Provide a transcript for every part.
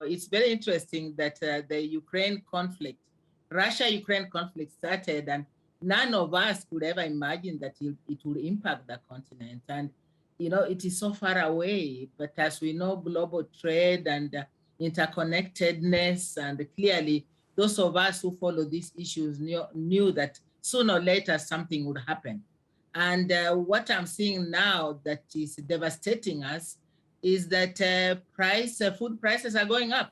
It's very interesting that the Ukraine conflict, Russia-Ukraine conflict started, and none of us could ever imagine that it would impact the continent. And, it is so far away, but as we know, global trade and interconnectedness, and clearly those of us who follow these issues knew that sooner or later something would happen. And what I'm seeing now that is devastating us is that food prices are going up.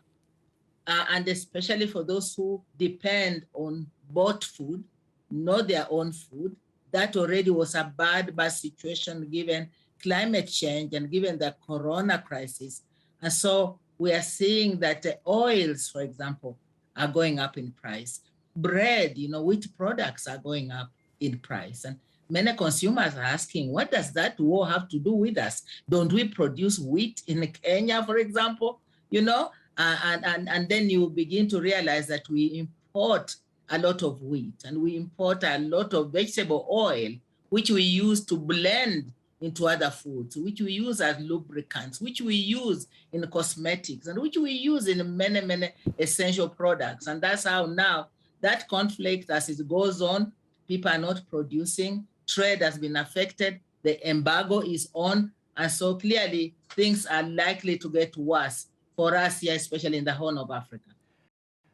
And especially for those who depend on bought food, not their own food. That already was a bad situation given climate change and given the corona crisis. And so we are seeing that oils, for example, are going up in price. Bread, wheat products are going up in price. And many consumers are asking, what does that war have to do with us? Don't we produce wheat in Kenya, for example? And then you begin to realize that we import a lot of wheat and we import a lot of vegetable oil, which we use to blend into other foods, which we use as lubricants, which we use in cosmetics, and which we use in many, many essential products. And that's how now that conflict, as it goes on, people are not producing, trade has been affected, the embargo is on, and so clearly things are likely to get worse for us here, especially in the Horn of Africa.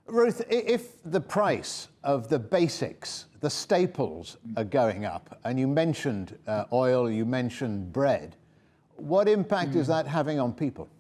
Ruth, if the price of the basics, the staples are going up, and you mentioned oil, you mentioned bread, what impact is that having on people?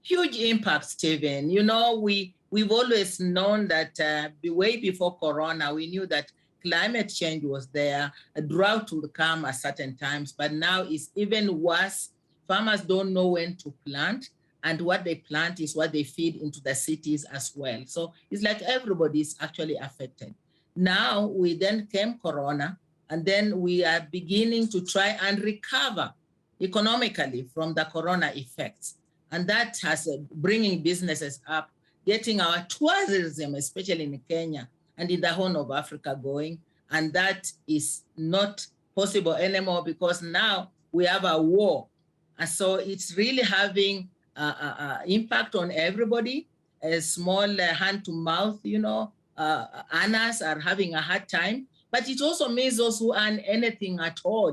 Huge impact, Stephen. We've always known that way before Corona, we knew that climate change was there, a drought would come at certain times, but now it's even worse. Farmers don't know when to plant, and what they plant is what they feed into the cities as well. So it's like everybody is actually affected. Now then came Corona, and then we are beginning to try and recover economically from the Corona effects. And that has bringing businesses up, getting our tourism, especially in Kenya and in the Horn of Africa, going. And that is not possible anymore because now we have a war. And so it's really having impact on everybody. A small hand to mouth, earners are having a hard time. But it also means those who earn anything at all,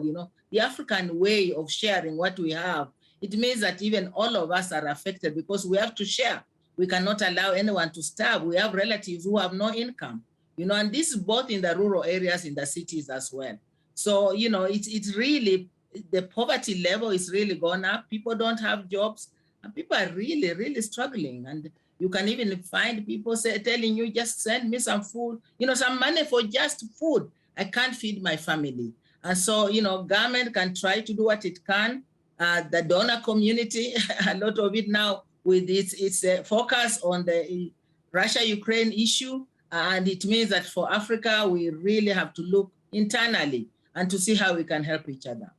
the African way of sharing what we have. It means that even all of us are affected because we have to share. We cannot allow anyone to starve. We have relatives who have no income, and this is both in the rural areas, in the cities as well. So, it's really, the poverty level is really gone up. People don't have jobs. And people are really, really struggling. And you can even find people telling you, just send me some food, some money for just food. I can't feed my family. And so, government can try to do what it can. The donor community, a lot of it now with its focus on the Russia-Ukraine issue. And it means that for Africa, we really have to look internally and to see how we can help each other.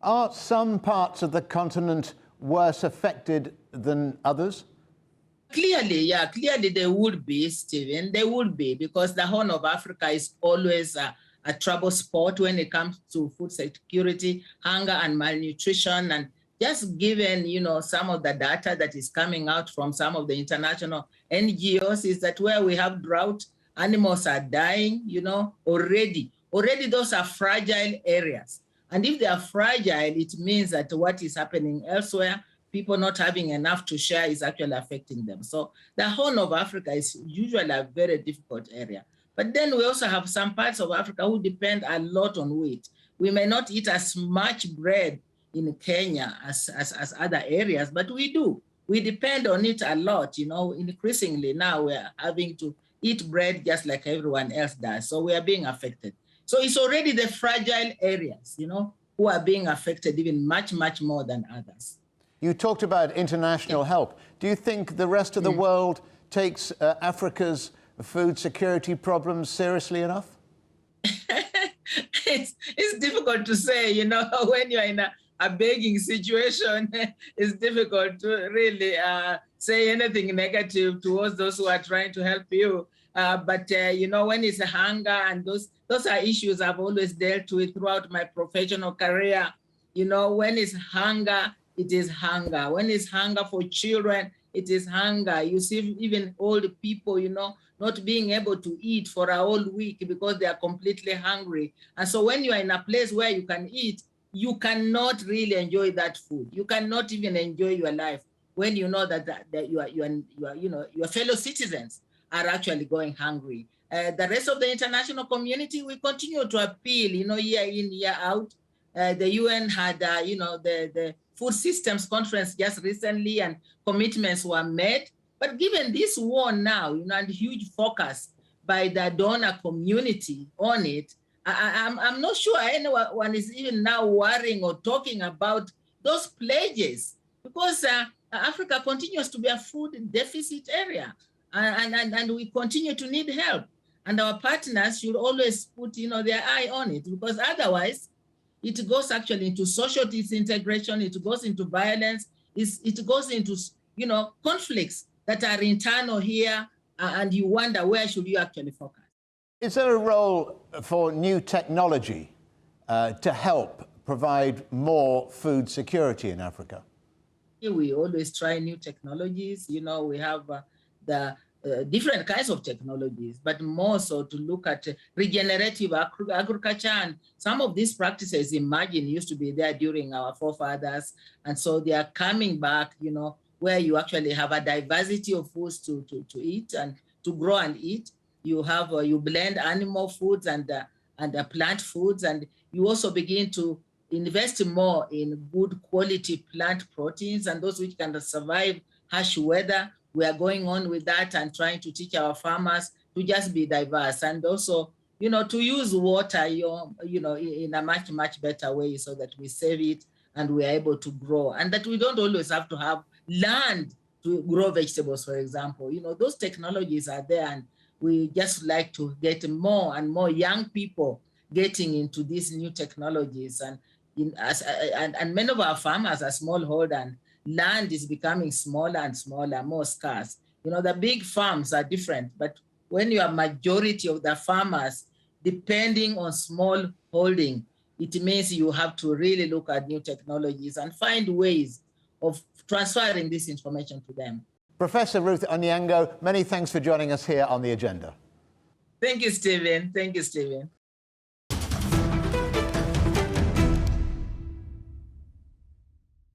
Are some parts of the continent worse affected than others? Clearly they would be, Stephen. They would be, because the Horn of Africa is always a trouble spot when it comes to food security, hunger and malnutrition. And just given, some of the data that is coming out from some of the international NGOs is that where we have drought, animals are dying, already. Already those are fragile areas. And if they are fragile, it means that what is happening elsewhere, people not having enough to share, is actually affecting them. So the Horn of Africa is usually a very difficult area. But then we also have some parts of Africa who depend a lot on wheat. We may not eat as much bread in Kenya as other areas, but we do. We depend on it a lot, increasingly now we're having to eat bread just like everyone else does. So we are being affected. So it's already the fragile areas, who are being affected even much, much more than others. You talked about international help. Do you think the rest of the world takes Africa's food security problems seriously enough? It's difficult to say, when you're in a begging situation, it's difficult to really say anything negative towards those who are trying to help you. But when it's hunger, and those are issues I've always dealt with throughout my professional career. When it's hunger, it is hunger. When it's hunger for children, it is hunger. You see even old people, not being able to eat for a whole week because they are completely hungry. And so when you are in a place where you can eat, you cannot really enjoy that food. You cannot even enjoy your life when you know that your fellow citizens are actually going hungry. The rest of the international community, we continue to appeal, year in, year out. The UN had, the Food Systems Conference just recently, and commitments were made. But given this war now, and huge focus by the donor community on it, I'm not sure anyone is even now worrying or talking about those pledges, because Africa continues to be a food deficit area, and we continue to need help. And our partners should always put, their eye on it, because otherwise it goes actually into social disintegration, it goes into violence, it goes into, conflicts that are internal here, and you wonder where should you actually focus. Is there a role for new technology to help provide more food security in Africa? We always try new technologies. We have the different kinds of technologies, but more so to look at regenerative agriculture. And some of these practices, imagine, used to be there during our forefathers. And so they are coming back, where you actually have a diversity of foods to eat and to grow and eat. You have, you blend animal foods and plant foods, and you also begin to invest more in good quality plant proteins and those which can survive harsh weather. We are going on with that and trying to teach our farmers to just be diverse, and also, to use water, in a much, much better way, so that we save it and we are able to grow, and that we don't always have to have land to grow vegetables, for example. Those technologies are there, and we just like to get more and more young people getting into these new technologies. And many of our farmers are smallholder, and land is becoming smaller and smaller, more scarce. The big farms are different, but when you are majority of the farmers depending on small holding, it means you have to really look at new technologies and find ways of transferring this information to them. Professor Ruth Oniyang'o, many thanks for joining us here on The Agenda. Thank you, Stephen. Thank you, Stephen.